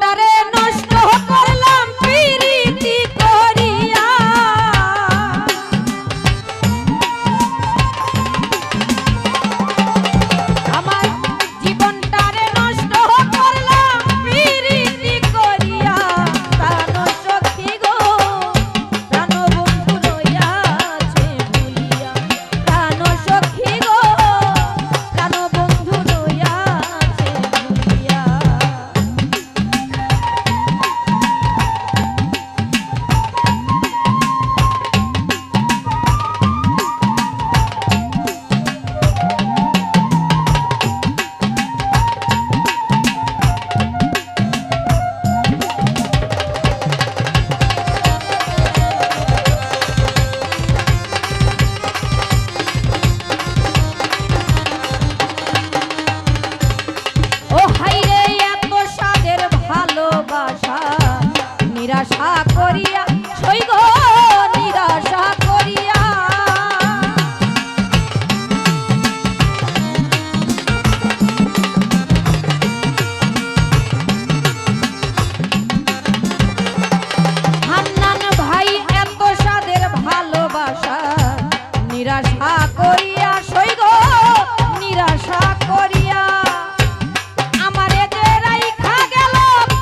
জীবনটারে নষ্ট করলাম প্রীতি করিয়া আমার জীবনটারে নষ্ট করলাম প্রীতি করিয়া প্রাণ সখী গো প্রাণ বন্ধু রইয়াছে ভুলিয়া প্রাণ সখী গো প্রাণ বন্ধু রইয়াছে ভুলিয়া ও হাইরে এত সাদের ভালোবাসা নিরাশা করিয়া সই গো নিরাশা করিয়া হান্নান ভাই এত সাদের ভালোবাসা নিরাশা করিয়া সই গো নিরাশা করিয়া আমারে যে রাইখা গেল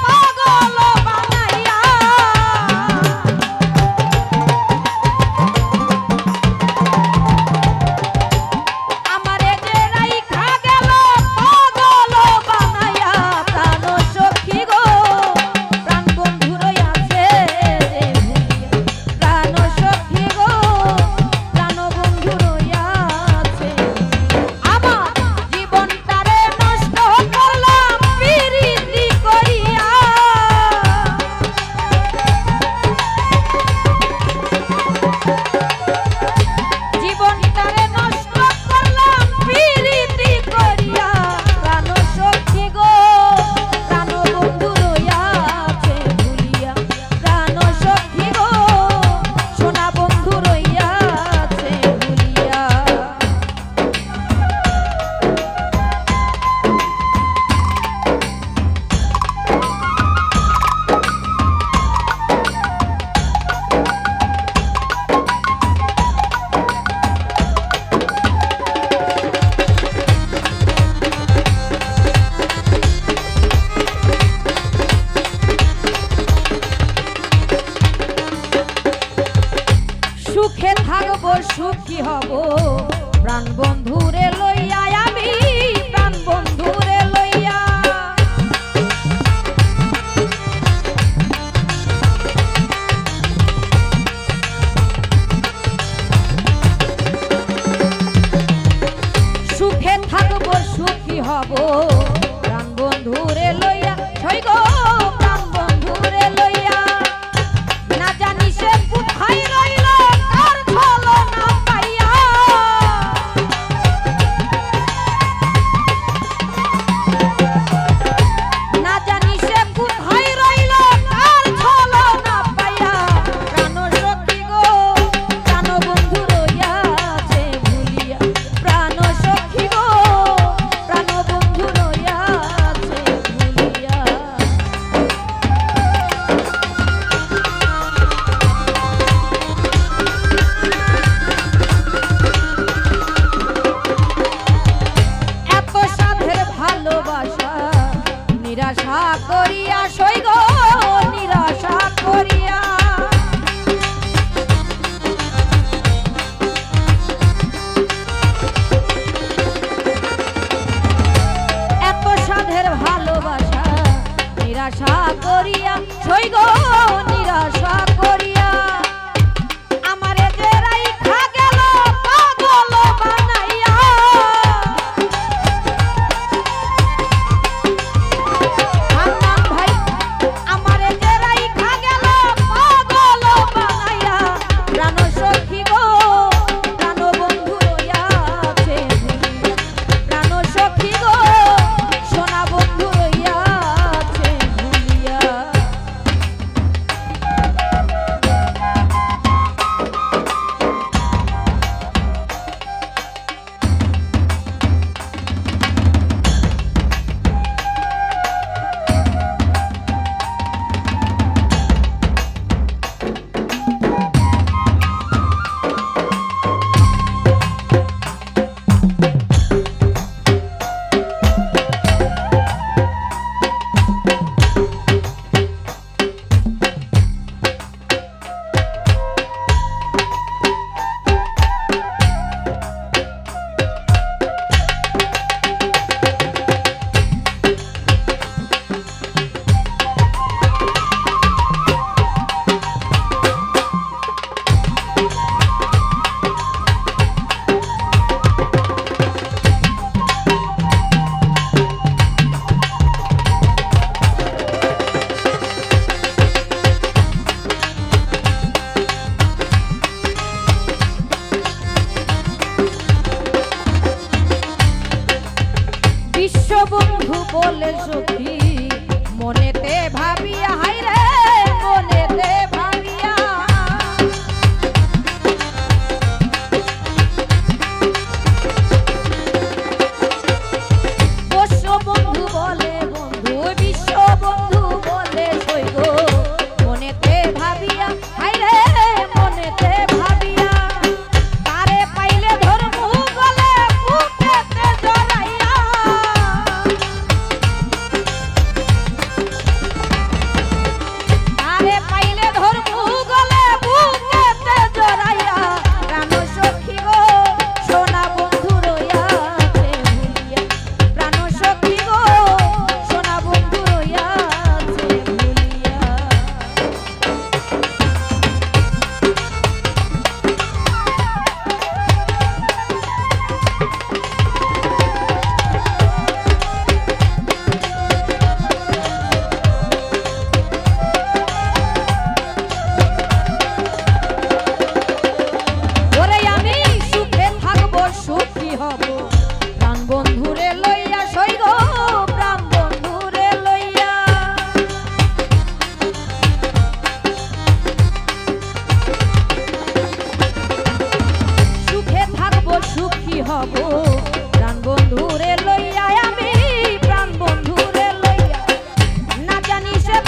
পাগল বানাইয়া আমারে যে রাইখা গেল পাগল বানাইয়া প্রাণ সখী গো প্রাণ বন্ধু রইয়াছে রে ভুলিয়া প্রাণ সখী গো প্রাণ বন্ধু রইয়াছে আমার জীবনটারে নষ্ট করলাম প্রীতি করিয়া জীবনটারে নষ্ট করলাম প্রীতি করিয়া প্রাণ সখী গো প্রাণ বন্ধু রইয়াছে ভুলিয়া প্রাণ সখী গো সোনা বন্ধু রইয়াছে ভুলিয়া সুখে থাকবো সুখী হব প্রাণ বন্ধুরে লইয়া আমি প্রাণ বন্ধুরে লইয়া সুখে থাকবো সুখী হব প্রাণ বন্ধুরে লইয়া সই গো প্রাণ বন্ধুরে লইয়া না জানি সে কোথায় রইল কার ছলনা পাইয়া না জানি সে কোথায় রইল কার ছলনা পাইয়া প্রাণ সখী গো প্রাণ বন্ধু রইয়াছে ভুলিয়া প্রাণ সখী গো প্রাণ বন্ধু রইয়াছে ভুলিয়া এত সাধের ভালোবাসা নিরাশা করিয়া সই গো নিরাশা করিয়া এত সাধের ভালোবাসা নিরাশা করিয়া সই গো নিরাশা করিয়া আমারে যে রাইখা গেল পাগল বানাইয়া হান্নান ভাই আমারে যে রাইখা গেল পাগল বানাইয়া প্রাণ সখী গো প্রাণ বন্ধু রইয়াছে ভুলিয়া প্রাণ সখী গো সোনা বন্ধু রইয়াছে ভুলিয়া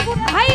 কোথায়